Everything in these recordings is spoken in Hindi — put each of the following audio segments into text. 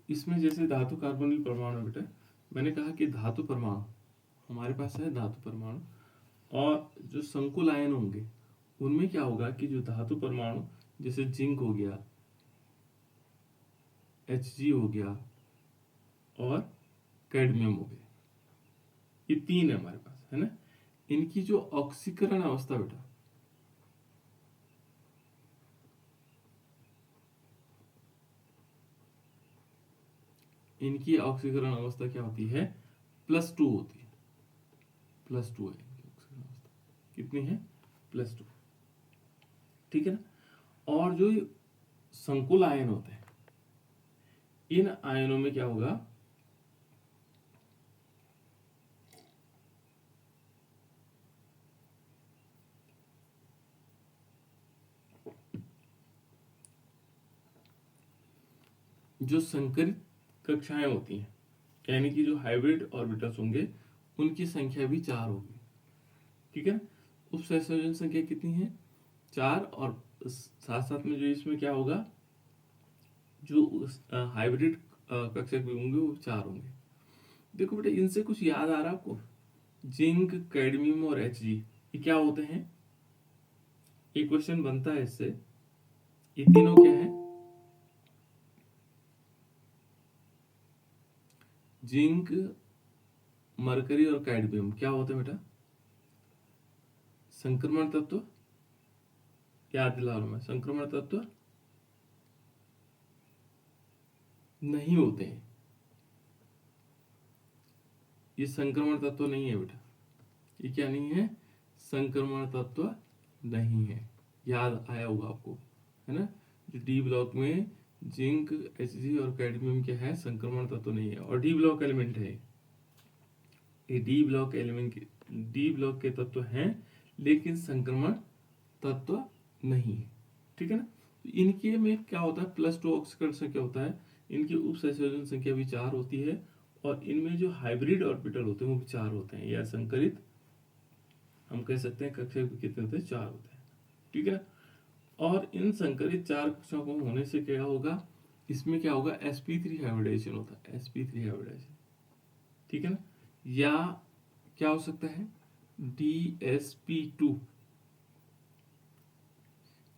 इसमें जैसे धातु कार्बोनिल परमाणु बेटा, मैंने कहा कि धातु परमाणु हमारे पास है, धातु परमाणु, और जो संकुल आयन होंगे उनमें क्या होगा कि जो धातु परमाणु जैसे जिंक हो गया, Hg हो गया और कैडमियम हो गया, ये तीन है हमारे पास, है ना। इनकी जो ऑक्सीकरण अवस्था बेटा, इनकी ऑक्सीकरण अवस्था क्या होती है, +2 होती है, +2 है इनकी ऑक्सीकरण अवस्था, कितनी है, +2, ठीक है ना। और जो संकुल आयन होते हैं, इन आयनों में क्या होगा, जो संकरित कक्षाएं होती हैं, यानी कि जो हाइब्रिड ऑर्बिटल्स होंगे उनकी संख्या भी 4 होगी, ठीक है ना। उप सहसंयोजन संख्या कितनी है, 4, और साथ साथ में जो इसमें क्या होगा, जो हाइब्रिड कक्षा के होंगे वो 4 होंगे। देखो बेटा, इनसे कुछ याद आ रहा है आपको, जिंक, कैडमियम और Hg ये क्या होते हैं, ये क्वेश्चन बनता है इससे, ये तीनों क्या है, जिंक, मरकरी और कैडमियम क्या होते हैं बेटा, संक्रमण तत्व, याद दिला रहा हूं मैं, संक्रमण तत्व नहीं होते हैं, ये संक्रमण तत्व नहीं है बेटा, ये क्या नहीं है, संक्रमण तत्व नहीं है, याद आया होगा आपको, है ना। जो डी ब्लॉक में जिंक, Hg और कैडमियम क्या है, संक्रमण तत्व नहीं है, और डी ब्लॉक एलिमेंट है, ये डी ब्लॉक एलिमेंट के, डी ब्लॉक के तत्व हैं लेकिन संक्रमण तत्व नहीं है, ठीक है ना। तो इनके में क्या होता है, +2 ऑक्सीकरण संख्या होता है, इनकी उप सहसंयोजन संख्या भी 4 होती है, और इनमें जो हाइब्रिड ऑर्बिटल होते हैं वो भी 4 होते हैं, या संकरित हम कह सकते हैं कक्षा कितने होते हैं, 4 होते हैं, ठीक है। और इन संकरित 4 कक्षाओं को होने से क्या होगा, इसमें क्या होगा, sp3 हाइब्रिडाइजेशन होता है, sp3 हाइब्रिडाइजेशन, ठीक है ना। या क्या हो सकता है, dsp2,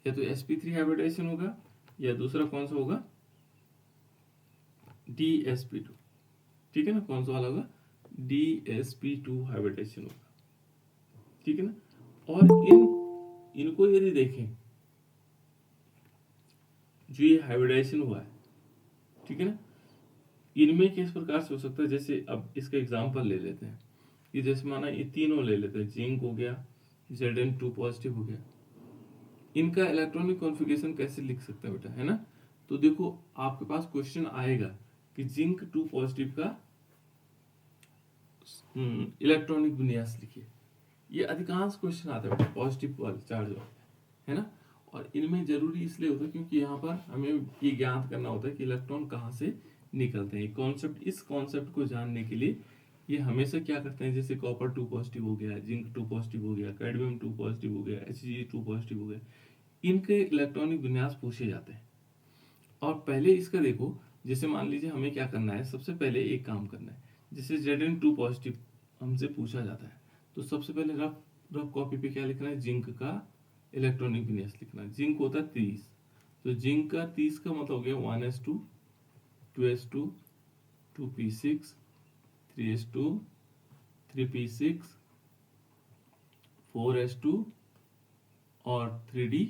या तो sp3 हाइब्रिडाइजेशन होगा, या दूसरा कौन सा होगा, dsp2, ठीक है ना, कौन सा वाला होगा, dsp2 हाइब्रिडाइजेशन होगा, ठीक है ना। और इनको यदि देखें, जो ये हाइब्रिडाइजेशन हुआ है, ठीक है ना, इनमें किस प्रकार से हो सकता है, जैसे अब इसका एग्जांपल ले लेते हैं, ये जैसे माना ये तीनों ले लेते हैं, जिंक हो गया, Zn2 पॉजिटिव हो गया, इनका इलेक्ट्रॉनिक कॉन्फ़िगरेशन कैसे लिख सकते हैं बेटा, है ना। तो देखो आपके पास क्वेश्चन आएगा कि जिंक 2 पॉजिटिव का इलेक्ट्रॉनिक विन्यास लिखिए, ये अधिकांश क्वेश्चन आते हैं बेटा पॉजिटिव वाले चार्ज वाले, है ना। और इनमें जरूरी इसलिए होता है क्योंकि यहाँ पर हमें ये ज्ञात करना होता है कि इलेक्ट्रॉन कहाँ से निकलते हैं, कॉन्सेप्ट, इस कॉन्सेप्ट को जानने के लिए ये हमेशा क्या करते हैं, जैसे कॉपर 2 पॉजिटिव हो गया, जिंक 2 पॉजिटिव हो गया, कैडमियम 2 पॉजिटिव हो गया, Hg 2 पॉजिटिव हो गया, इनके इलेक्ट्रॉनिक विन्यास पूछे जाते हैं। और पहले इसका देखो, जैसे मान लीजिए हमें क्या करना है, सबसे पहले एक काम करना है, जैसे Zn2 पॉजिटिव हमसे पूछा जाता है, तो सबसे पहले रफ रफ कॉपी पे क्या लिखना है, जिंक का इलेक्ट्रॉनिक विन्यास लिखना है। जिंक होता है 30, तो जिंक का 30 का मतलब हो गया 1s2, 2s2, 2p6, 3s2, 3p6, 4s2 और 3d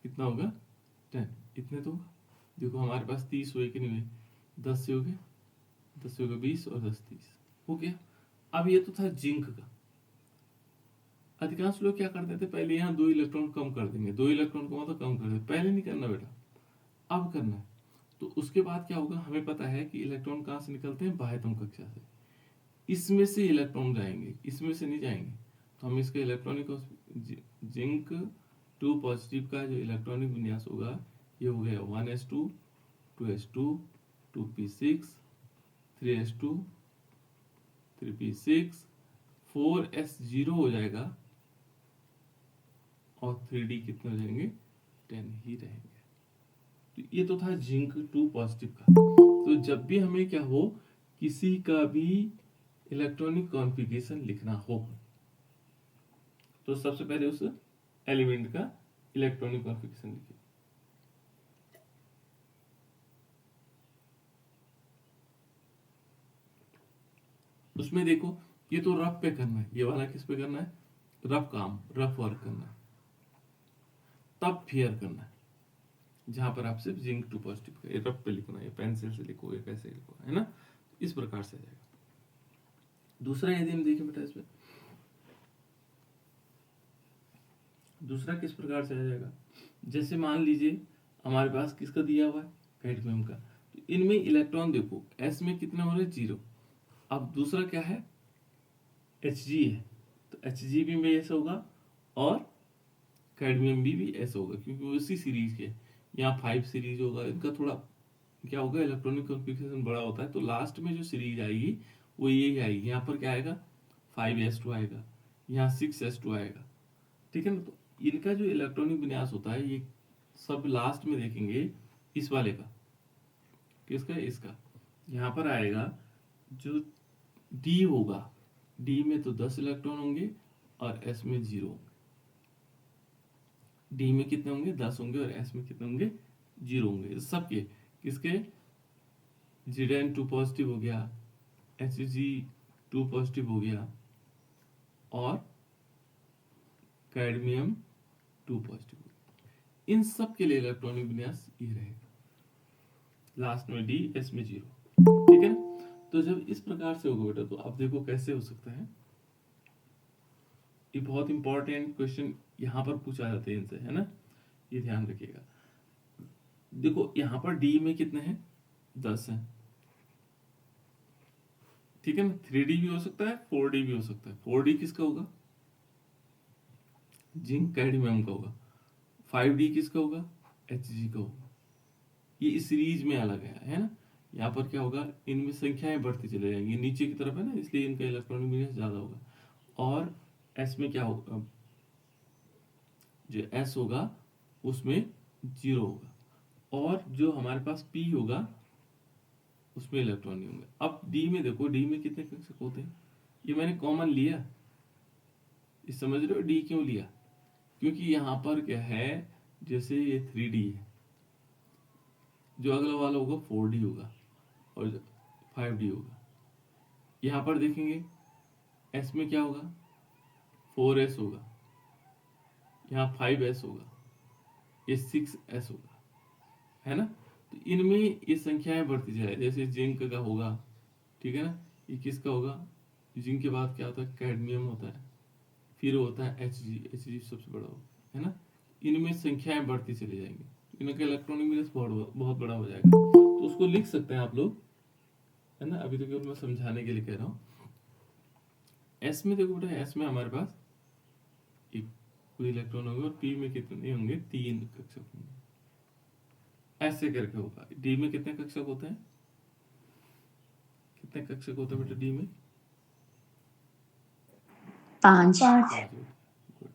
कितना होगा, 10, इतने तो होगा। देखो हमारे पास 30 हुए कि नहीं हुए, 10 से हो गए, 10 से हो गए 20 और 10 30 हो गया। अब ये तो था जिंक का, अधिकांश लोग क्या करते थे, पहले यहाँ 2 इलेक्ट्रॉन कम कर देंगे, 2 इलेक्ट्रॉन को मतलब कम कर देंगे, पहले नहीं करना बेटा, अब करना है। तो उसके बाद क्या होगा, हमें पता है कि इलेक्ट्रॉन कहाँ से निकलते हैं, बाह्यतम कक्षा से, इसमें से इलेक्ट्रॉन जाएंगे, इसमें से नहीं जाएंगे। तो हम इसका इलेक्ट्रॉनिक जिंक 2 पॉजिटिव का जो इलेक्ट्रॉनिक विन्यास होगा, ये हो गया 1s2, 2s2, 2p6, 3s2, 3p6, 4s0 हो जाएगा, और 3d कितने हो जाएंगे, 10 ही रहेंगे। तो ये तो था जिंक 2 पॉजिटिव का। तो जब भी हमें क्या हो, किसी का भी इलेक्ट्रॉनिक कॉन्फ़िगरेशन लिखना हो, तो सबसे पहले उस एलिमेंट का इलेक्ट्रॉनिक कॉन्फ़िगरेशन लिखिए। उसमें देखो, ये तो रफ पे करना है, ये वाला किस पे करना है, रफ काम, रफ वर्क करना है। तब फेयर करना है, जहां पर आप सिर्फ जिंक 2 पॉजिटिव का ये रफ पे लिखना है, पेंसिल से लिखो या कैसे लिखो, है ना। इस प्रकार से आ जाएगा। दूसरा यदि हम देखें बेटा इसमें, दूसरा किस प्रकार से आ जाएगा, जैसे मान लीजिए हमारे पास किसका दिया हुआ है, कैडमियम का। तो इनमें इलेक्ट्रॉन देखो, एस में कितने हो रहे, 0। अब दूसरा क्या है, Hg है, तो Hg में ऐसा होगा और कैडमियम भी ऐसा होगा, क्योंकि वो इसी सीरीज के, यहाँ 5 सीरीज होगा, इनका थोड़ा क्या होगा, इलेक्ट्रॉनिक कॉन्फ़िगरेशन बड़ा होता है, तो लास्ट में जो सीरीज आएगी वो यही आएगी। यहाँ पर क्या आएगा, 5s2 आएगा, यहाँ 6s2 आएगा, ठीक है ना। तो इनका जो इलेक्ट्रॉनिक विन्यास होता है, ये सब लास्ट में देखेंगे इस वाले का, किसका, इसका। यहाँ पर आएगा जो डी होगा, डी में तो 10 इलेक्ट्रॉन होंगे और एस में 0 होंगे। डी में कितने होंगे, 10 होंगे, और एस में कितने होंगे, 0 होंगे। सबके किसके, जीडेन 2 पॉजिटिव हो गया, Hg 2 पॉजिटिव हो गया, और कैडमियम 2 पॉजिटिव हो गया। इन सब के लिए इलेक्ट्रॉनिक विन्यास ये रहेगा, लास्ट में डी, एस में 0, ठीक है ना। तो जब इस प्रकार से होगा बेटा, तो आप देखो कैसे हो सकता है। ये बहुत इंपॉर्टेंट क्वेश्चन यहाँ पर पूछा जाता है इनसे, है ना, ये ध्यान रखिएगा। देखो यहाँ पर डी में कितने हैं, 10 हैं, ठीक है ना। 3D भी हो सकता है, 4D भी हो सकता है। 4D किसका होगा, जिंक कैडमियम का होगा। 5D किसका होगा, Hg का होगा। ये इस सीरीज में अलग है ना। यहाँ पर क्या होगा, इनमें संख्याएं बढ़ती चले जाएंगी, नीचे की तरफ है ना, इसलिए इनका इलेक्ट्रॉनिक विन्यास ज्यादा होगा। और एस में क्या होगा, जो एस होगा उसमें 0 होगा, और जो हमारे पास पी होगा उसमें इलेक्ट्रॉन नहीं होंगे। अब डी में देखो, डी में कितने कक्षक होते हैं, ये मैंने कॉमन लिया, इस समझ रहे हो डी क्यों लिया, क्योंकि यहाँ पर क्या है, जैसे ये 3D है, जो अगला वाला होगा 4D होगा और 5D होगा। यहाँ पर देखेंगे एस में क्या होगा, 4s होगा, यहाँ 5s होगा, ये 6s होगा, है ना। तो इनमें ये संख्याएं बढ़ती जाए, जैसे जिंक का होगा, ठीक है ना। ये किसका होगा, जिंक के बाद क्या होता है, कैडमियम होता है, फिर होता है Hg सबसे बड़ा होगा, है ना। इनमें संख्याएं बढ़ती चली जाएंगी, इनका इलेक्ट्रॉनिक विन्यास बहुत बड़ा हो जाएगा। तो उसको लिख सकते हैं आप लोग, है ना। अभी तो केवल मैं समझाने के लिए कह रहा हूँ। एस में देखो बेटा, एस में हमारे पास एक कोई इलेक्ट्रॉन होंगे, और पी में कितने होंगे, 3 कक्षक होंगे, ऐसे करके होगा। डी में कितने कक्षक होते हैं, कितने कक्षक होते हैं बेटा डी में, 5। गुड।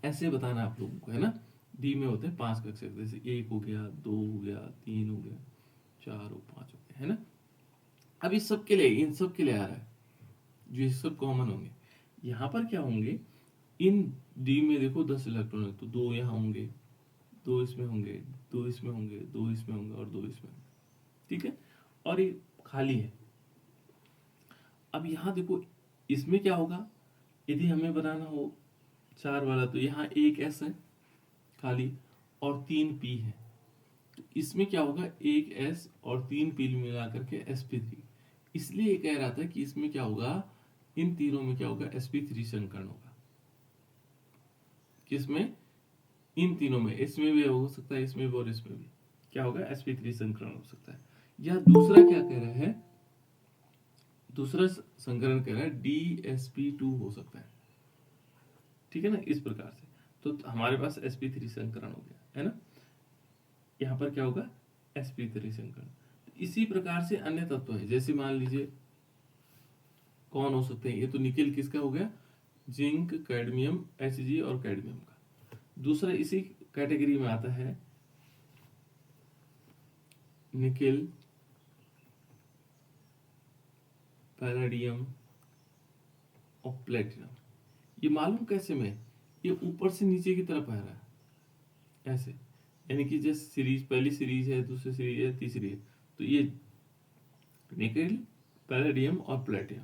ऐसे बताना आप लोगों को, है ना। डी में होते हैं 5 कक्षक, जैसे 1 हो गया, 2 हो गया, 3 हो गया, 4 और 5 हो गया, है ना। अब इस सब के लिए, इन सब के लिए आ रहा है, जो ये सब कॉमन होंगे। यहाँ पर क्या होंगे, इन डी में देखो 10 इलेक्ट्रॉन है, तो 2 यहाँ होंगे, 2 इसमें होंगे, 2 इसमें होंगे, 2 इसमें होंगे, और 2 इसमें होंगे, ठीक है। और ये खाली है। अब यहाँ देखो, इसमें क्या होगा, यदि हमें बनाना हो 4 वाला, तो यहाँ 1 s है खाली, और 3 p है। तो इसमें क्या होगा, 1 s और 3 p मिला करके sp3। इसलिए ये कह रहा था कि इसमें क्या होगा, इन तीनों में क्या होगा, sp3 संकरण होगा। किसमें, इन तीनों में, इसमें भी हो सकता है, इसमें भी और इसमें भी क्या होगा, sp3 संकरण हो सकता है। या दूसरा क्या कह रहा है, दूसरा संकरण कह रहा है dsp2 हो सकता है, ठीक है ना, इस प्रकार से। तो हमारे पास sp3 संकरण हो गया, है ना। यहाँ पर क्या होगा, sp3 संकरण। तो इसी प्रकार से अन्य तत्व है, जैसे मान लीजिए कौन हो सकते हैं, ये तो निकेल किसका हो गया, जिंक, कैडमियम, Hg और कैडमियम का। दूसरा इसी कैटेगरी में आता है निकेल, पैलेडियम और प्लेटिनम। ये मालूम कैसे में, ये ऊपर से नीचे की तरफ आ रहा है ऐसे, यानी कि जैसे सीरीज, पहली सीरीज है, दूसरी सीरीज है, तीसरी है, तो ये निकेल, पैलेडियम और प्लेटिनम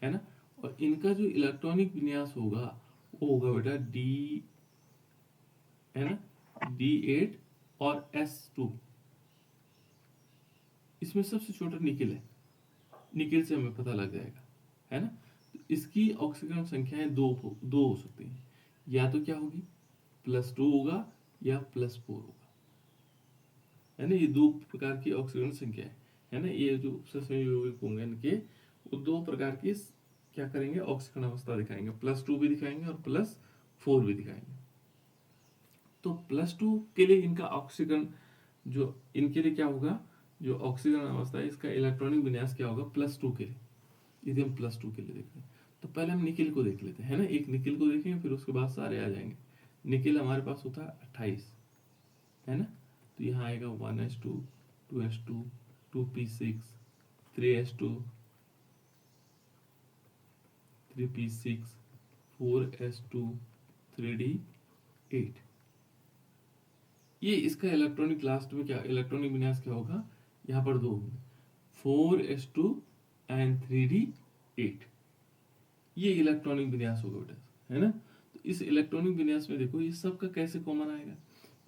है ना। और इनका जो इलेक्ट्रॉनिक विन्यास होगा वो होगा बेटा डी, है ना, D8 और S2। इसमें सबसे छोटा निकेल है, निकेल से हमें पता लग जाएगा, है ना। तो इसकी ऑक्सीकरण संख्याएं दो हो सकती हैं, या तो क्या होगी +2 होगा या +4 होगा, है ना। ये दो प्रकार की ऑक्सीकरण संख्या है ना। ये जो उपसर्जन यौगिक होंगे इनके, वो दो प्रकार की क्या करेंगे, ऑक्सीकरण अवस्था दिखाएंगे, +2 भी दिखाएंगे और +4 भी दिखाएंगे। तो +2 के लिए इनका ऑक्सीकरण, जो इनके लिए क्या होगा, जो ऑक्सीकरण अवस्था है इसका इलेक्ट्रॉनिक विन्यास क्या होगा +2 के लिए, यदि हम +2 के लिए देख रहे हैं। तो पहले हम निकेल को देख लेते हैं, है ना। एक निकेल को देखेंगे, फिर उसके बाद सारे आ जाएंगे। निकेल हमारे पास होता है 28, है ना। तो यहाँ आएगा 1s2, 2s2, 2p6, 3s2, 3p6, 4s2, 3d8। ये इसका इलेक्ट्रॉनिक लास्ट में क्या, इलेक्ट्रॉनिक विन्यास क्या होगा, यहाँ पर दो होंगे, 4s2 एंड 3d8। ये इलेक्ट्रॉनिक विन्यास होगा बेटा, है ना। तो इस इलेक्ट्रॉनिक विन्यास में देखो ये सब का कैसे कॉमन आएगा,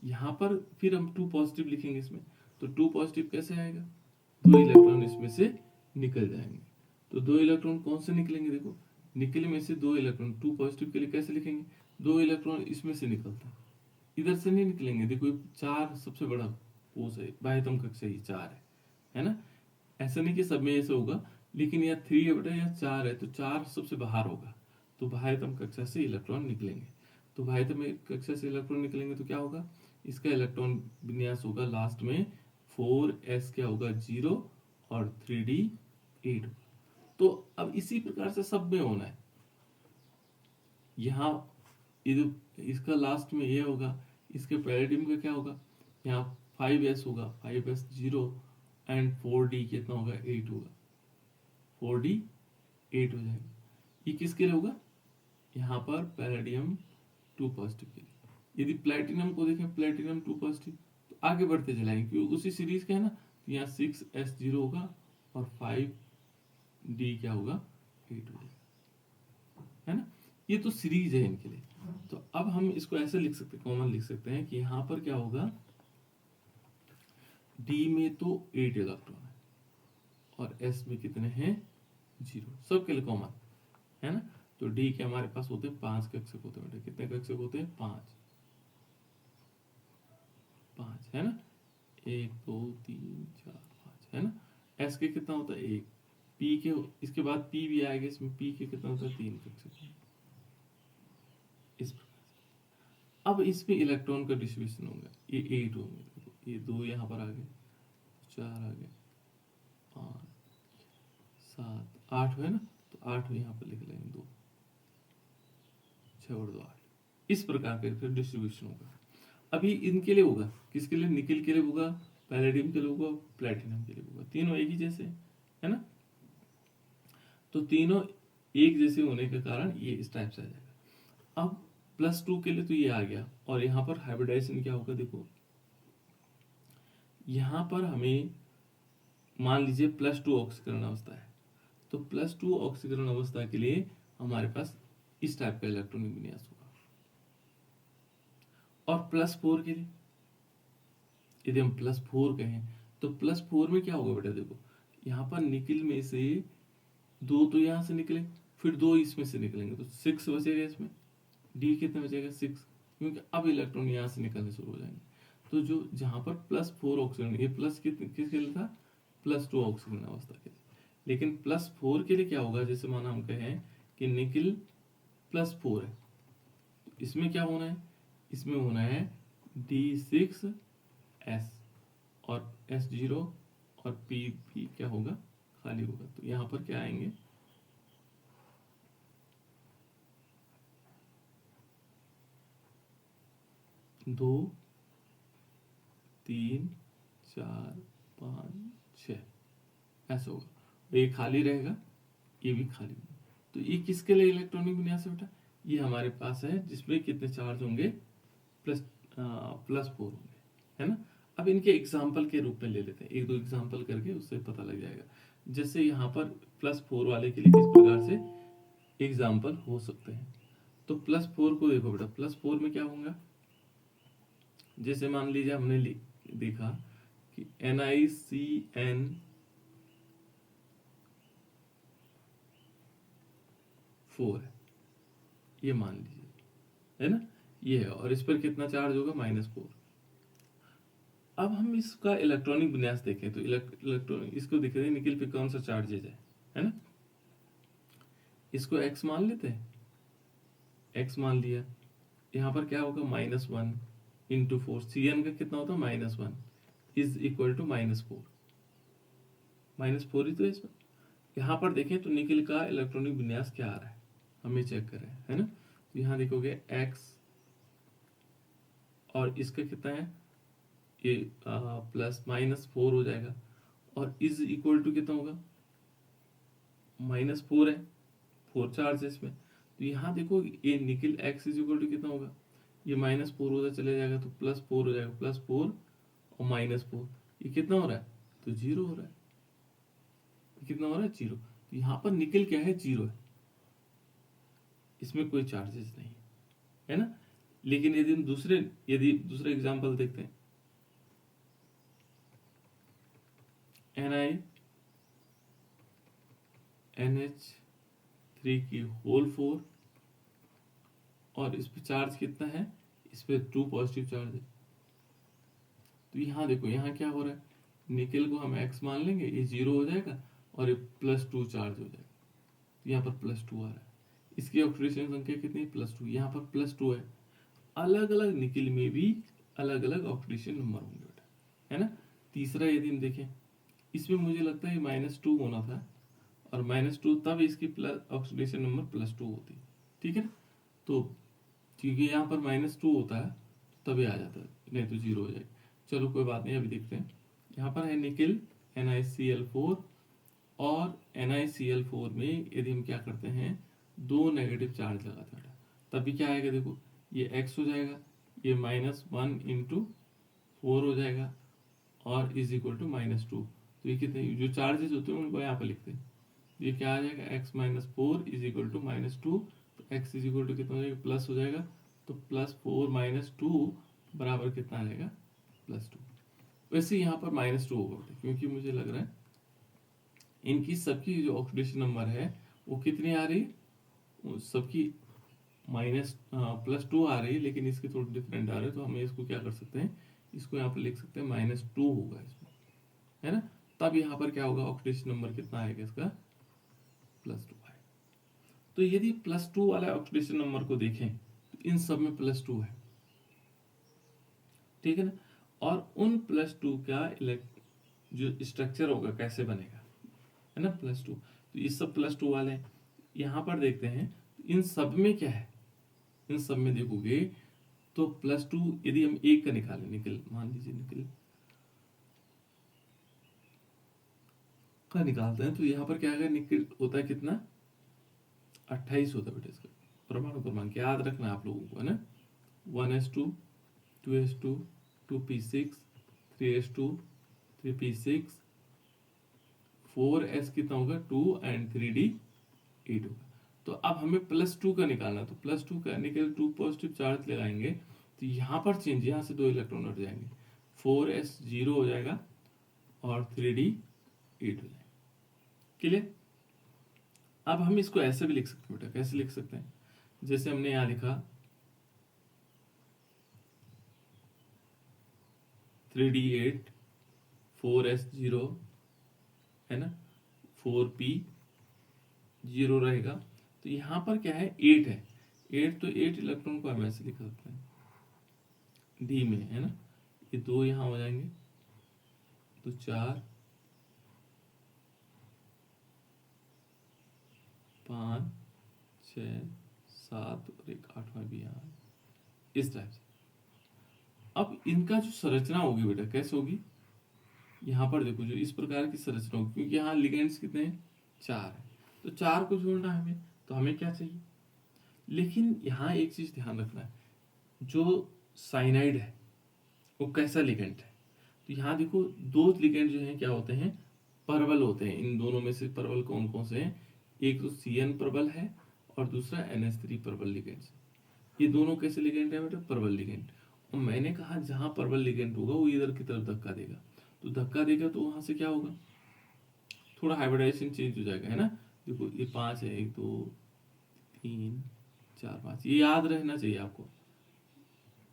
यहाँ पर फिर हम 2 पॉजिटिव लिखेंगे इसमें, तो 2 पॉजिटिव कैसे आएगा, 2 इलेक्ट्रॉन इसमें से निकल जाएंगे। तो 2 इलेक्ट्रॉन कौन से निकलेंगे, देखो निकल में से 2 इलेक्ट्रॉन 2 पॉजिटिव के लिए कैसे लिखेंगे, 2 इलेक्ट्रॉन इसमें से निकलता है, इधर से नहीं निकलेंगे। देखो 4 सबसे बड़ा कोष है, बाह्यतम कक्षा ही 4 है ना। ऐसा नहीं कि सब में ऐसे होगा, लेकिन यह 3 है बेटा, यह 4 है, तो 4 सबसे बाहर होगा, तो बाह्यतम कक्षा से इलेक्ट्रॉन निकलेंगे। तो बाह्यतम कक्षा से इलेक्ट्रॉन निकलेंगे तो क्या होगा, इसका इलेक्ट्रॉन विन्यास होगा लास्ट में 4s क्या होगा 0 और 3d8। तो अब इसी प्रकार से सब में होना है। यहाँ इसका लास्ट में ये होगा, इसके पैलेडियम का क्या होगा, यहाँ 5s होगा, 5s 0 एंड 4d कितना होगा 8 होगा, 4d 8 हो जाएगा। ये किसके लिए होगा, यहाँ पर पैलेडियम 2 पॉजिटिव के लिए। यदि प्लेटिनम को देखें, प्लेटिनम 2 पॉजिटिव, तो आगे बढ़ते चलाएंगे क्योंकि उसी सीरीज का है ना। तो यहाँ 6s 0 होगा और 5d क्या होगा 8 हो जाएगा, है ना। ये तो सीरीज है इनके लिए। तो अब हम इसको ऐसे लिख सकते हैं, कॉमन लिख सकते हैं कि यहाँ पर क्या होगा, D में तो 8 इलेक्ट्रॉन है और S में कितने हैं 0, सबके लिए कॉमन, है ना। तो D के हमारे पास होते हैं 5 कक्षक होते हैं, कितने कक्षक होते हैं 5, है ना, 1 2 3 4 5, है ना। S के कितना होता है 1, P के इसके बाद P भी आएगा इसमें, P के कितना होता है 3 कक्षक, इस प्रकार। अब इसमें इलेक्ट्रॉन का डिस्ट्रीब्यूशन होगा, ये 8 होंगे, ये 2 यहाँ पर आ गए, 4 आ गए, 5 7 8 है ना। तो 8 यहाँ पर लिख लेंगे 2, 6 और 2 8। इस प्रकार का डिस्ट्रीब्यूशन होगा। अभी इनके लिए होगा, किसके लिए, निकेल के लिए होगा, पैलेडियम के लिए होगा, प्लेटिनम के लिए होगा, तीनों एक ही जैसे है ना। तो तीनों एक जैसे होने के कारण ये इस टाइप से आ जाएगा। अब +2 के लिए तो ये आ गया, और यहाँ पर हाइब्रिडाइजेशन क्या होगा, देखो यहाँ पर हमें मान लीजिए +2 ऑक्सीकरण अवस्था है, तो +2 ऑक्सीकरण अवस्था के लिए हमारे पास इस टाइप का इलेक्ट्रॉनिक विन्यास होगा। और +4 के लिए यदि हम +4 कहें, तो +4 में क्या होगा बेटा, देखो यहाँ पर निकिल में से 2 तो यहाँ से निकले, फिर 2 इसमें से निकलेंगे, तो 6 बचेगा इसमें, D कितना बचेगा 6, क्योंकि अब इलेक्ट्रॉन यहाँ से निकलने शुरू हो जाएंगे। तो जो जहाँ पर +4 ऑक्सीजन, ये प्लस किसके लिए था, +2 ऑक्सीजन अवस्था के लिए। लेकिन +4 के लिए क्या होगा, जैसे माना हम कहें कि निकिल +4 है, तो इसमें क्या होना है, इसमें होना है D6S और S0 और P भी क्या होगा खाली होगा। तो यहाँ पर क्या आएंगे 2 3 4 5 6 ऐसा होगा। ये खाली रहेगा, ये भी खाली होगा। तो ये किसके लिए इलेक्ट्रॉनिक विन्यास है बेटा? ये हमारे पास है जिसमें कितने चार्ज होंगे, +4 होंगे, है ना। अब इनके एग्जाम्पल के रूप में ले लेते हैं, एक दो एग्जाम्पल करके, उससे पता लग जाएगा। जैसे यहाँ पर +4 वाले के लिए किस प्रकार से एग्जाम्पल हो सकते हैं। तो +4 को देखो बेटा, +4 में क्या होगा। जैसे मान लीजिए हमने देखा कि NiCN 4 है, ये मान लीजिए, है ना, ये है, और इस पर कितना चार्ज होगा, -4। अब हम इसका इलेक्ट्रॉनिक विन्यास देखें तो इलेक्ट्रॉनिक इसको देख रहे हैं, निकिल पे कौन सा चार्जेज है ना। इसको x मान लेते हैं, x मान लिया। यहाँ पर क्या होगा, -1 इंटू 4, CN का कितना होता है, -1 इज इक्वल टू -4, -4 ही तो है इसमें। यहाँ पर देखें तो निकिल का इलेक्ट्रॉनिक विन्यास क्या आ रहा है, हमें चेक करें, है ना। तो यहाँ देखोगे x और इसका कितना है, ये +-4 हो जाएगा, और इज इक्वल टू कितना होगा, -4 है, 4 चार्ज है इसमें। तो यहाँ देखो ये निकिल x इज इक्वल टू कितना होगा, ये -4 होता चले जाएगा, तो +4 हो जाएगा, +4 और -4, ये कितना हो रहा है, तो 0 हो रहा है। ये कितना हो रहा है, 0। तो यहाँ पर निकिल क्या है, 0 है, इसमें कोई चार्जेस नहीं है ना। लेकिन यदि हम यदि दूसरे एग्जाम्पल देखते हैं, NiNH3 की होल 4, और इस पे चार्ज कितना है, इस पे 2 पॉजिटिव चार्ज है। तो यहाँ देखो, यहाँ क्या हो रहा है, निकिल को हम x मान लेंगे, ये 0 हो जाएगा, और ये +2 चार्ज हो जाएगा। तो यहाँ पर +2 आ रहा है, इसकी ऑक्सीडेशन संख्या कितनी, +2, यहाँ पर +2 है। अलग अलग निकिल में भी अलग अलग ऑक्सीडेशन नंबर होंगे बेटा, है ना। तीसरा यदि हम देखें, इसमें मुझे लगता है -2 होना था, और -2 तब इसकी ऑक्सीडेशन नंबर +2 होती, ठीक है ना। तो क्योंकि यहाँ पर -2 होता है तभी आ जाता है, नहीं तो 0 हो जाएगा। चलो कोई बात नहीं, अभी देखते हैं। यहाँ पर है निकिल NiCl4, और NiCl4 में यदि हम क्या करते हैं, 2 नेगेटिव चार्ज लगाते हैं, तभी क्या आएगा, देखो ये x हो जाएगा, ये -1 इंटू 4 हो जाएगा, और इज इक्वल टू -2। तो ये कितने जो चार्जेस होते हैं उनको यहाँ पर लिखते हैं। ये क्या आ जाएगा, x-4 इज इक्वल टू -2। तो x इज इक्वल टू कितना हो जाएगा, प्लस हो जाएगा। तो +4 - 2 बराबर कितना आ जाएगा, +2। वैसे यहाँ पर -2 होगा, क्योंकि मुझे लग रहा है इनकी सबकी जो ऑक्सीडेशन नंबर है वो कितनी आ रही है, सबकी +2 आ रही है, लेकिन इसके थोड़े डिफरेंट आ रहे हैं। तो हम इसको क्या कर सकते हैं, इसको यहाँ पर लिख सकते हैं -2 होगा इसमें, है ना। तब यहाँ पर क्या होगा, ऑक्सीडेशन नंबर कितना आएगा इसका, +2 आएगा। तो यदि +2 वाला ऑक्सीडेशन नंबर को देखें तो इन सब में +2 है, ठीक है ना। और उन +2 का जो स्ट्रक्चर होगा कैसे बनेगा, है ना, +2। तो ये सब +2 वाले हैं। यहाँ पर देखते हैं इन सब में क्या है, इन सब में देखोगे तो +2 यदि हम एक का निकालें, निकल मान लीजिए निकल का निकालते हैं, तो यहाँ पर क्या है, निकल होता है कितना, 28 होता है बेटा इसका परमाणु क्रमांक, याद रखना आप लोगों को, है ना। 1s2 2s2 2p6 3s2 3p6 4s कितना होगा, 2 एंड 3d 8 होगा। तो अब हमें +2 का निकालना, तो +2 करने के लिए 2 पॉजिटिव चार्ज लगाएंगे, तो यहाँ पर चेंज, यहाँ से 2 इलेक्ट्रॉन हट जाएंगे, 4s 0 हो जाएगा, और 3d 8 हो जाएगा। क्लियर। अब हम इसको ऐसे भी लिख सकते हैं बेटा, कैसे लिख सकते हैं, जैसे हमने यहाँ लिखा 3d 8 4s 0, है ना, 4p 0 रहेगा। तो यहाँ पर क्या है, 8 है, 8, तो 8 इलेक्ट्रॉन को हम ऐसे लिख सकते हैं डी में, है ना। ये 2 यहाँ हो जाएंगे, तो 4 5 6 7 और एक 8वां भी यहाँ, इस टाइप से। अब इनका जो संरचना होगी बेटा कैसे होगी, यहाँ पर देखो जो इस प्रकार की संरचना होगी, क्योंकि यहाँ लिगेंड्स कितने हैं, 4 है, तो 4 को जोड़ना है हमें, तो हमें क्या चाहिए। लेकिन यहाँ एक चीज ध्यान रखना है, जो साइनाइड है वो कैसा लिगेंड है, तो यहाँ देखो दो लिगेंड जो हैं क्या होते हैं, प्रबल होते हैं। इन दोनों में से प्रबल कौन कौन से हैं, एक तो CN प्रबल है और दूसरा NH3 प्रबल लिगेंड है। ये दोनों कैसे लिगेंड है बेटा, प्रबल लिगेंड। और मैंने कहा जहां प्रबल लिगेंड होगा वो इधर की तरफ धक्का देगा, तो धक्का देगा तो वहां से क्या होगा, थोड़ा हाइब्रिडाइजेशन चेंज हो जाएगा, है ना। देखो ये 5 है, 1 2 3 4 5, ये याद रहना चाहिए आपको,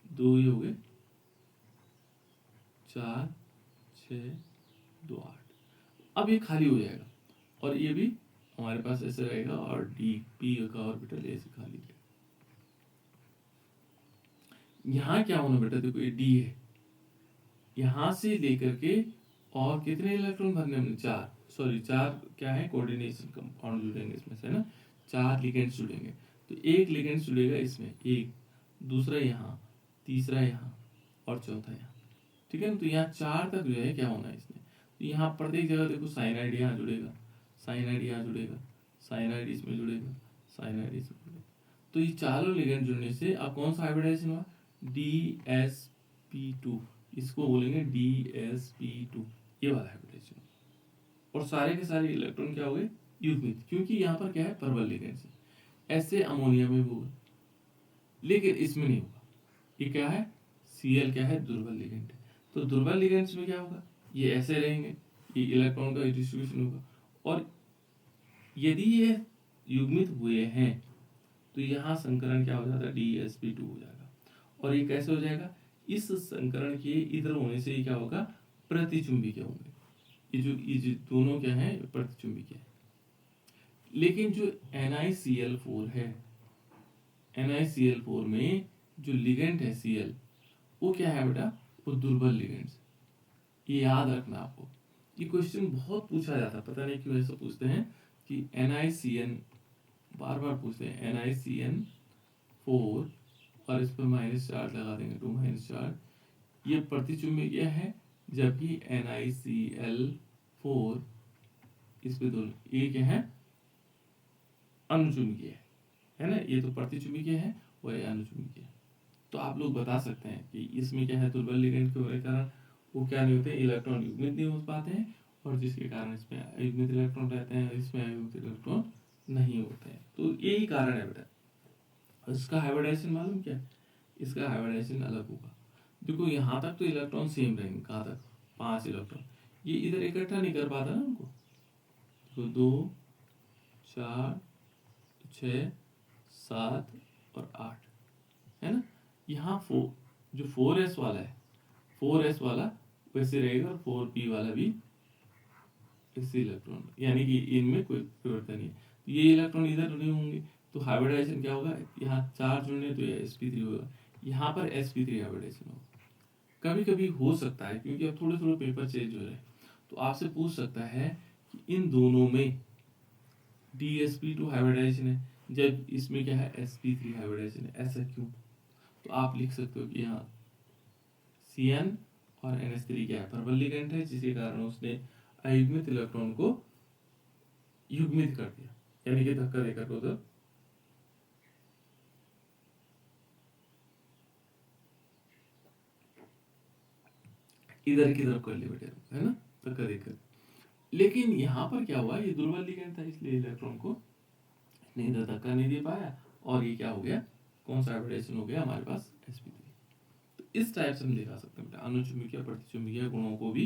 2 ही हो गए, 4 6 2 8। अब ये खाली हो जाएगा और ये भी हमारे पास ऐसे रहेगा, और DP का ऑर्बिटल ऐसे खाली रहेगा। यहाँ क्या होना बेटा, देखो ये D है, यहां से लेकर के और कितने इलेक्ट्रॉन भरने हमने, 4, सॉरी 4 क्या है, कोऑर्डिनेशन कंपाउंड जुड़ेंगे इसमें से, है ना, 4 लिगेंड्स जुड़ेंगे। तो एक लिगेंड जुड़ेगा इसमें, एक, दूसरा यहाँ, तीसरा यहाँ और चौथा यहाँ, ठीक है ना। तो यहाँ 4 तक जो है क्या होना है इसमें, तो यहाँ प्रत्येक जगह देखो साइनाइड यहाँ जुड़ेगा, साइनाइड यहाँ जुड़ेगा, साइनाइड इसमें जुड़ेगा, साइनाइड इसमें जुड़ेगा। तो ये चारों लिगेंड जुड़ने से अब कौन सा हाइब्रिडाइजेशन हुआ, DsP2, इसको बोलेंगे DsP2, ये वाला हाइब्रिडाइजेशन। और सारे के सारे इलेक्ट्रॉन क्या हो गए, युग्मित, क्योंकि यहाँ पर क्या है, प्रबल लिगेंड से। ऐसे अमोनिया में भी होगा लेकिन इसमें नहीं होगा, ये क्या है, Cl क्या है, दुर्बल लिगेंड है। तो दुर्बल लिगेंड्स में क्या होगा, ये ऐसे रहेंगे, ये इलेक्ट्रॉन का डिस्ट्रीब्यूशन होगा, और यदि ये युग्मित हुए हैं तो यहाँ संकरण क्या हो जाता है, DsP2 हो जाएगा। और ये कैसे हो जाएगा, इस संकरण के इधर होने से ये क्या होगा, प्रतिचुंबकीय होंगे, ये जो दोनों क्या है, प्रतिचुंबकीय है। लेकिन जो NiCl4 है, NiCl4 में जो लिगेंड है Cl, वो क्या है बेटा, वो दुर्बल लिगेंड। ये याद रखना आपको, ये क्वेश्चन बहुत पूछा जाता है, पता नहीं क्यों ऐसा पूछते हैं कि NiCN, बार बार पूछते हैं NiCN4 और इस पर माइनस चार्ज लगा देंगे, 2 माइनस चार्ज, ये प्रतिचुंबकीय है, जबकि NiCl4 इस पे दोनों ये क्या है, अनुचुंबकीय है ना, ये तो प्रतिचुंबकीय है और ये अनुचुंबकीय है। तो आप लोग बता सकते हैं कि इसमें क्या है, दुर्बल लिगेंड के होने के कारण वो क्या नहीं होते, इलेक्ट्रॉन युग्मित नहीं हो पाते हैं, और जिसके कारण इसमें युग्मित इलेक्ट्रॉन रहते हैं, इसमें अयुग्मित इलेक्ट्रॉन नहीं होते हैं। तो यही कारण है बेटा। इसका हाइब्रिडाइजेशन मालूम क्या है, इसका हाइब्रिडाइजेशन अलग होगा। देखो यहाँ तक तो इलेक्ट्रॉन सेम रहेंगे, कहाँ तक, 5 इलेक्ट्रॉन, ये इधर इकट्ठा नहीं कर पाता ना उनको, तो 2 4 6 7 और 8, है ना। यहाँ जो 4s वाला है, 4s वाला वैसे रहेगा, और 4p वाला भी इसी इलेक्ट्रॉन, यानी कि इनमें कोई परिवर्तन नहीं है। तो ये इलेक्ट्रॉन इधर नहीं होंगे, तो हाइब्रिडाइजेशन क्या होगा, यहाँ 4 जुड़ने तो ये sp3 होगा, यहाँ पर sp3 हाइब्रिडाइजेशन होगा। कभी कभी हो सकता है, क्योंकि अब थोड़े थोड़े पेपर चेंज हो रहे हैं, तो आपसे पूछ सकता है कि इन दोनों में DsP2 हाइब्रिडाइजेशन है, जब इसमें क्या है, sp3 हाइब्रिडाइजेशन है, ऐसा क्यों। तो आप लिख सकते हो कि यहाँ Cn और NH3 क्या है, प्रबल लिगेंड है, जिसके कारण उसने अयुग्मित इलेक्ट्रॉन को युग्मित कर दिया, यानी कि धक्का देकर उधर इधर की तरफ कर लिया बेटे, है ना, धक्का देकर। लेकिन यहाँ पर क्या हुआ, ये दुर्बल लिगेंड था, इसलिए इलेक्ट्रॉन को नहीं धक्का नहीं दे पाया, और ये क्या हो गया, कौन सा हाइब्रिडेशन हो गया हमारे पास, sp3। तो इस टाइप से हम दिखा सकते हैं बेटा, अनुचुंबकीय प्रतिचुंबकीय गुणों को भी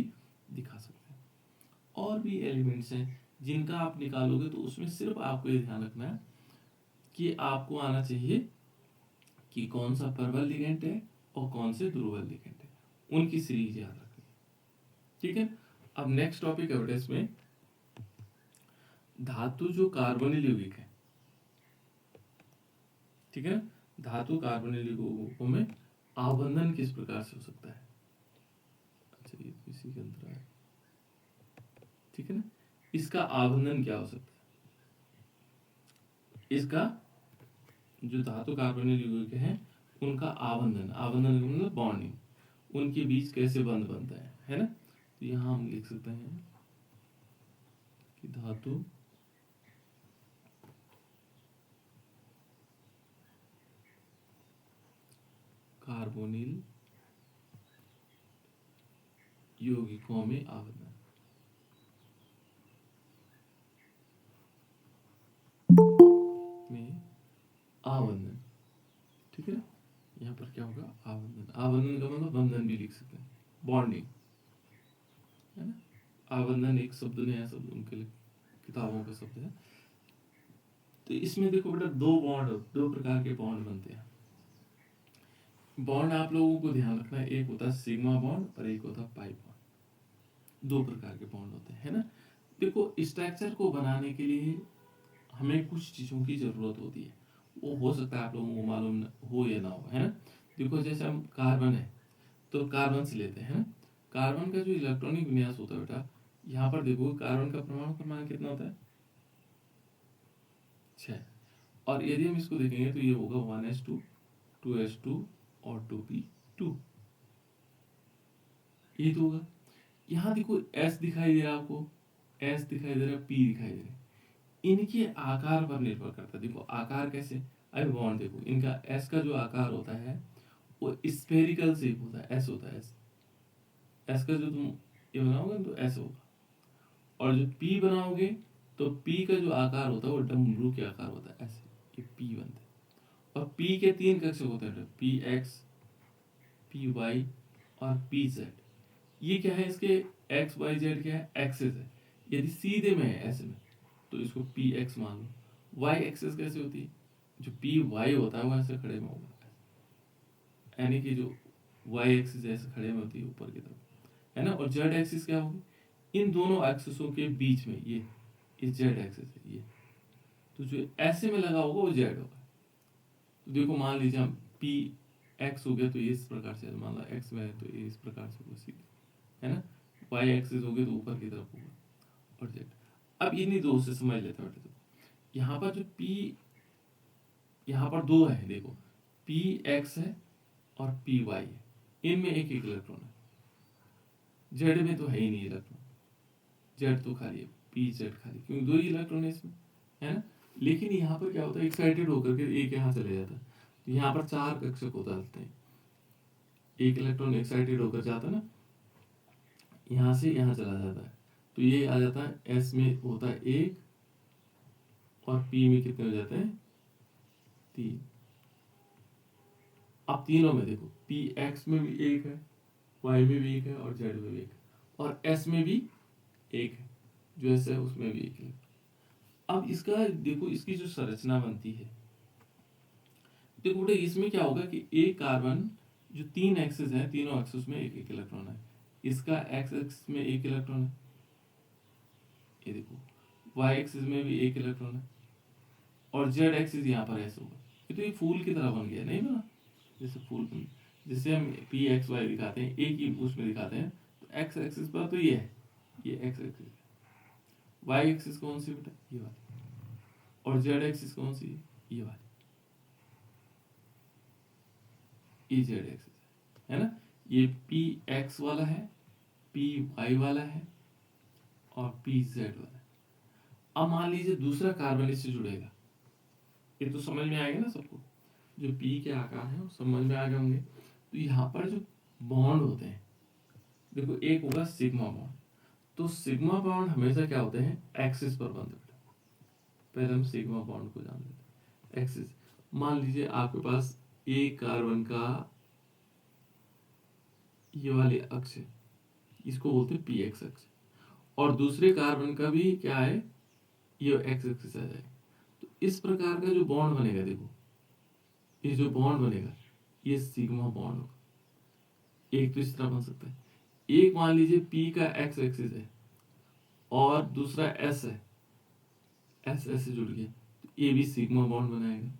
दिखा सकते हैं। और भी एलिमेंट्स हैं जिनका आप निकालोगे, तो उसमें सिर्फ आपको ये ध्यान रखना है कि आपको आना चाहिए कि कौन सा प्रबल लिगेंड है और कौन से दुर्बल लिगेंड है, उनकी सीरीज याद रखनी, ठीक है। अब नेक्स्ट टॉपिक है बेटा इसमें, धातु जो कार्बोनिल यौगिक है, ठीक है। धातु कार्बोनिल यौगिकों में आबंधन किस प्रकार से हो सकता है, अच्छा ये तो इसी के अंदर है, ठीक है ना। इसका आबंधन क्या हो सकता है, इसका जो धातु कार्बोनिल यौगिक है उनका आबंधन, आबंधन मतलब बॉन्डिंग, उनके बीच कैसे बंध बनता है ना। तो यहाँ हम लिख सकते हैं कि धातु कार्बोनिल यौगिकों में आबंधन, में आबंधन, ठीक है। यहाँ पर क्या होगा, आबंधन। आबंधन का मतलब बंधन भी लिख सकते हैं, बॉन्डिंग, है ना। आबंधन एक शब्द नया शब्द उनके लिए किताबों का शब्द है। तो इसमें देखो बेटा दो प्रकार के बॉन्ड बनते हैं। बॉन्ड आप लोगों को ध्यान रखना है, एक होता है सिग्मा बॉन्ड और एक होता है पाई बॉन्ड। दो प्रकार के बॉन्ड होते हैं, है ना। देखो स्ट्रक्चर को बनाने के लिए हमें कुछ चीजों की जरूरत होती है, वो हो सकता है आप लोगों को मालूम हो या ना हो, है ना। देखो जैसे हम कार्बन है तो कार्बन से लेते हैं ना। कार्बन का जो इलेक्ट्रॉनिक विन्यास होता है बेटा, यहाँ पर देखो कार्बन का परमाणु क्रमांक कितना होता है, 6। और यदि हम इसको देखेंगे तो ये होगा 1s2 2s2 और 2p2, ये तो होगा। यहाँ देखो s दिखाई दे रहा है आपको, s दिखाई दे रहा है, p दिखाई दे रहा है। इनके आकार पर निर्भर करता है। देखो आकार कैसे, अभी बॉन्ड देखो, इनका s का जो आकार होता है वो स्फेरिकल शेप होता है, s होता है s। s का जो तुम ये बनाओगे तो s होगा, और जो p बनाओगे तो p का जो आकार होता है वो डमरू के आकार होता है, ऐसे ये p बनता है। और p के 3 कक्षक होते हैं, px py और pz। ये क्या है, इसके x y z क्या है, एक्सिस है। यदि सीधे में है ऐसे में तो इसको px मान लो। y एक्सिस कैसे होती है, जो py होता है वो ऐसे खड़े में होगा, यानी कि जो y एक्सिस ऐसे खड़े में होती है ऊपर की तरफ, है ना। और z एक्सिस क्या होगी, इन दोनों एक्सिसों के बीच में ये z एक्सिस है ये, तो जो ऐसे में लगा होगा वो z होगा। तो देखो मान लीजिए हम पी एक्स हो गया तो ये इस प्रकार से, मान लो एक्स में है तो ये इस प्रकार से होगा सीधे, है ना। वाई एक्सिस हो गया तो ऊपर की तरफ होगा, और जेड। अब इन्हीं दो से समझ लेते हैं बेटे। तो यहाँ पर जो पी, यहाँ पर दो है देखो, पी एक्स है और पी वाई है, इनमें एक एक इलेक्ट्रॉन है। जेड में तो है ही नहीं इलेक्ट्रॉन, जेड तो खाली है, पी जेड खाली, क्योंकि दो ही इलेक्ट्रॉन है इसमें, है ना। लेकिन यहाँ पर क्या होता है, एक्साइटेड होकर के एक यहाँ चले जाता है, तो यहाँ पर 4 कक्षक होता है। एक इलेक्ट्रॉन एक्साइटेड होकर जाता है ना, यहाँ से यहाँ चला जाता है, तो ये आ जाता है एस में होता है 1, और पी में कितने हो जाते हैं, 3। अब तीनों में देखो, पी एक्स में भी 1 है, वाई में भी 1 है, और जेड में भी 1 है, और एस में भी 1 है, जो एस है उसमें भी 1 है। अब इसका देखो, इसकी जो संरचना बनती है, देखो बेटा इसमें क्या होगा कि एक कार्बन जो 3 एक्सिस है, तीनों एक्सिस में एक एक इलेक्ट्रॉन है। इसका एक्स एक्सिस में 1 इलेक्ट्रॉन है, ये देखो वाई एक्सिस में भी 1 इलेक्ट्रॉन है, और जेड एक्सिस यहाँ पर ऐसे होगा। ये तो ये फूल की तरह बन गया, नहीं बना, जैसे फूल बन, जैसे हम पी एक्स वाई दिखाते हैं एक ही उसमें दिखाते हैं, तो एक्स एक्सिस पर तो ये है, ये एक्स एक्सिस है। वाई एक्सिस कौन सी बेटा, ये वाली, और जेड एक्सिस कौन सी है, ये वाली, ये जेड एक्सिस है ना। ये पी एक्स वाला है, पी वाई वाला है, और पी जेड वाला है। अब मान लीजिए दूसरा कार्बन इससे जुड़ेगा, ये तो समझ में आएगा ना सबको, जो पी के आकार है वो समझ में आ गए होंगे। तो यहाँ पर जो बॉन्ड होते हैं, देखो एक होगा सिग्मा बॉन्ड, तो सिग्मा बॉन्ड हमेशा क्या होते हैं, एक्सिस पर बंधे होते हैं। पहले हम सिग्मा बॉन्ड को जान लेते हैं, एक्सिस। मान लीजिए आपके पास एक कार्बन का ये वाले अक्ष है, इसको बोलते हैं पी एक्स अक्ष, और दूसरे कार्बन का भी क्या है, ये एक्स एक्सिस आ जाएगा। तो इस प्रकार का जो बॉन्ड बनेगा, देखो ये जो बॉन्ड बनेगा ये सिग्मा बॉन्ड होगा। एक तो इस तरह बन सकता है, एक मान लीजिए पी का एक्स एक्सिस है और दूसरा एस है, एस एस से जुड़ गया, तो ये भी सिग्मा बॉन्ड बनाएगा।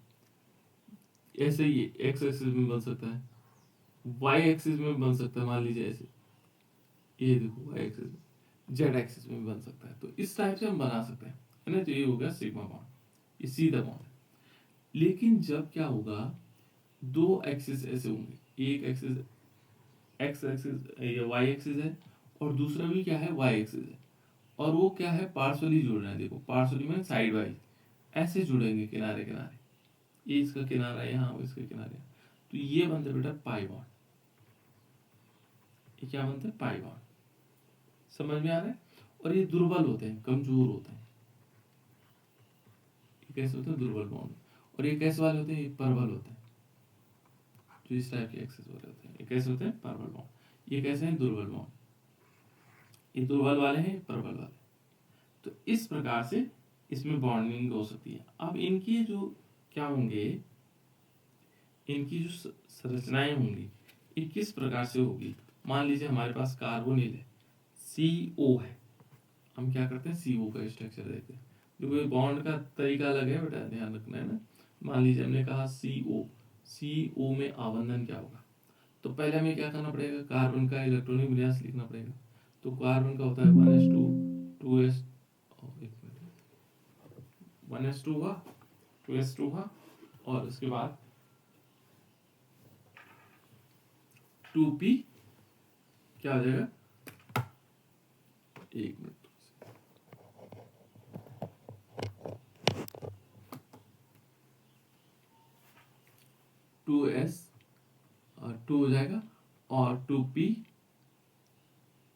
ऐसे ही एक्स एक्सिस में बन सकता है, वाई एक्सिस में बन सकता है, मान लीजिए ऐसे, ये देखो वाई एक्सिस में, जेड एक्सिस में भी बन सकता है। तो इस टाइप से हम बना सकते हैं, है ना। तो ये हो गया सिग्मा बॉन्ड, ये सीधा बॉन्ड है। लेकिन जब क्या होगा, दो एक्सिस ऐसे होंगे, एक एक्सिस एक्स एक्सिस, ये वाई एक्सिस है, और दूसरा भी क्या है, वाई एक्सिस है, और वो क्या है, पार्सली जुड़ रहे हैं। देखो पार्सली में साइड वाइज ऐसे जुड़ेंगे किनारे किनारे, ये इसका किनारा यहाँ, इसका किनारे यहाँ। तो ये बनते हैं बेटा पाई बॉन्ड। ये क्या बनते हैं, पाई बॉन्ड। समझ में आ रहा है। और ये दुर्बल होते हैं, कमजोर होते हैं। ये कैसे होते हैं, दुर्बल बॉन्ड। और ये कैसे वाले होते हैं, ये प्रबल होते हैं। जो इस टाइप के एक्सेस वाले होते हैं, ये कैसे होते हैं, प्रबल बॉन्ड। ये कैसे हैं, दुर्बल बॉन्ड। ये दुर्बल वाले हैं, प्रबल वाले। तो इस प्रकार से इसमें बॉन्डिंग हो सकती है। अब इनकी जो क्या होंगे, इनकी जो संरचनाएं होंगी, ये किस प्रकार से होगी। मान लीजिए हमारे पास कार्बोनिल है, CO है, हम क्या करते हैं, CO का स्ट्रक्चर देते हैं। देखो ये बॉन्ड का तरीका अलग है बेटा, ध्यान रखना है ना। मान लीजिए हमने कहा CO में आबंधन क्या होगा, तो पहले हमें क्या करना पड़ेगा, कार्बन का इलेक्ट्रॉनिक विन्यास लिखना पड़ेगा। तो कार्बन का होता है 1s2 2s, 1s2 हुआ, 2s2 हुआ, और उसके बाद 2p क्या हो जाएगा, एक मिनट, 2s और 2 हो जाएगा, और 2p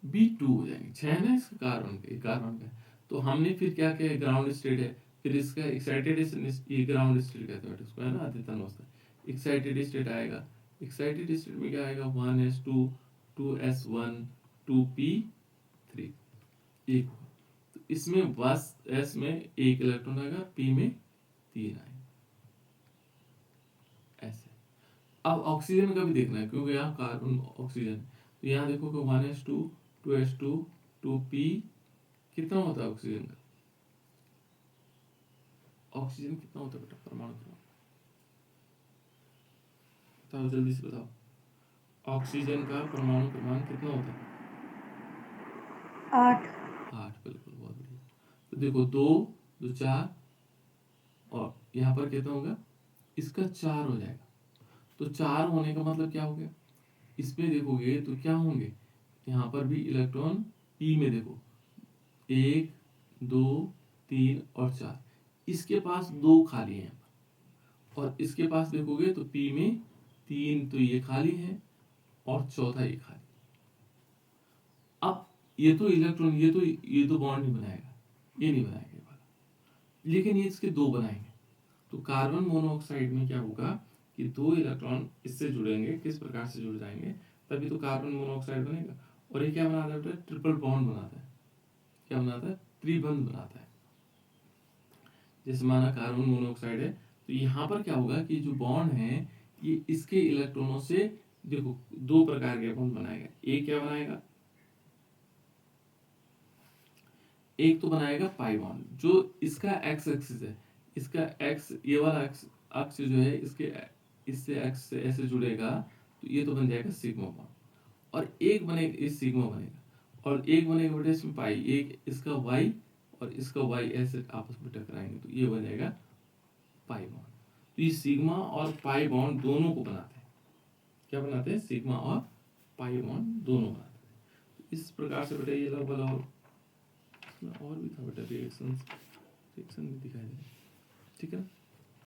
B2 हो जाएंगे। 6 है ना इसका कार्बन का। तो हमने फिर क्या किया, ग्राउंड स्टेट है, फिर इसका एक्साइटेड, ये ग्राउंड स्टेट कहते हैं इसको, है ना, अद्यतन अवस्था। एक्साइटेड स्टेट आएगा, एक्साइटेड स्टेट में क्या आएगा, 1s2 2s1 2p3 एक। तो इसमें बस s में एक इलेक्ट्रॉन आएगा, p में 3 आएगा, ऐसे। अब ऑक्सीजन का भी देखना है, क्योंकि यहाँ कार्बन ऑक्सीजन, तो यहाँ देखो कि 1s2 2s2 2p कितना होता है ऑक्सीजन का, ऑक्सीजन कितना होता है बेटा, परमाणु क्रमांक बताओ, जल्दी से बताओ, ऑक्सीजन का परमाणु क्रमांक कितना होता है, 8। 8, बिल्कुल, बहुत बढ़िया। तो देखो 2 2 4, और यहाँ पर कितना होगा, इसका 4 हो जाएगा। तो 4 होने का मतलब क्या हो गया, इस पे देखोगे तो क्या होंगे, यहाँ पर भी इलेक्ट्रॉन p में देखो 1 2 3 और 4, इसके पास 2 खाली हैं, और इसके पास देखोगे तो p में 3, तो ये खाली है, और चौथा ये खाली। अब ये तो इलेक्ट्रॉन, ये तो बॉन्ड नहीं बनाएगा, ये नहीं बनाएगा ये वाला, लेकिन ये इसके 2 बनाएंगे। तो कार्बन मोनोऑक्साइड में क्या होगा कि 2 इलेक्ट्रॉन इससे जुड़ेंगे, किस प्रकार से जुड़ जाएंगे, तभी तो कार्बन मोनोऑक्साइड बनेगा। और ये क्या बनाता है, ट्रिपल बॉन्ड बनाता है। क्या बनाता है, त्रिबंध बनाता है। जैसे माना कार्बन मोनोऑक्साइड है, तो यहाँ पर क्या होगा कि जो बॉन्ड है, ये इसके इलेक्ट्रॉनों से, देखो 2 प्रकार के बॉन्ड बनाएगा। एक क्या बनाएगा, एक तो बनाएगा पाई बॉन्ड, जो इसका एक्स एक्सिस है, इसका एक्स, ये वाला एक्स अक्ष जो है, इसके इससे एक्स से ऐसे जुड़ेगा, तो ये तो बन जाएगा सिग्मा बॉन्ड। और एक बनेगा, इस सिग्मा बनेगा, और एक बनेगा बेटा इसमें पाई, एक इसका वाई और इसका वाई ऐसे आपस में टकराएंगे, तो ये बन जाएगा पाई बॉन्ड। तो ये सिग्मा और पाई बॉन्ड दोनों को बनाते हैं। क्या बनाते हैं, सिग्मा और पाई बॉन्ड दोनों बनाते हैं। तो इस प्रकार से बेटा ये लगभग, और भी था बेटा, रिएक्शन भी दिखाई दे, ठीक है ना।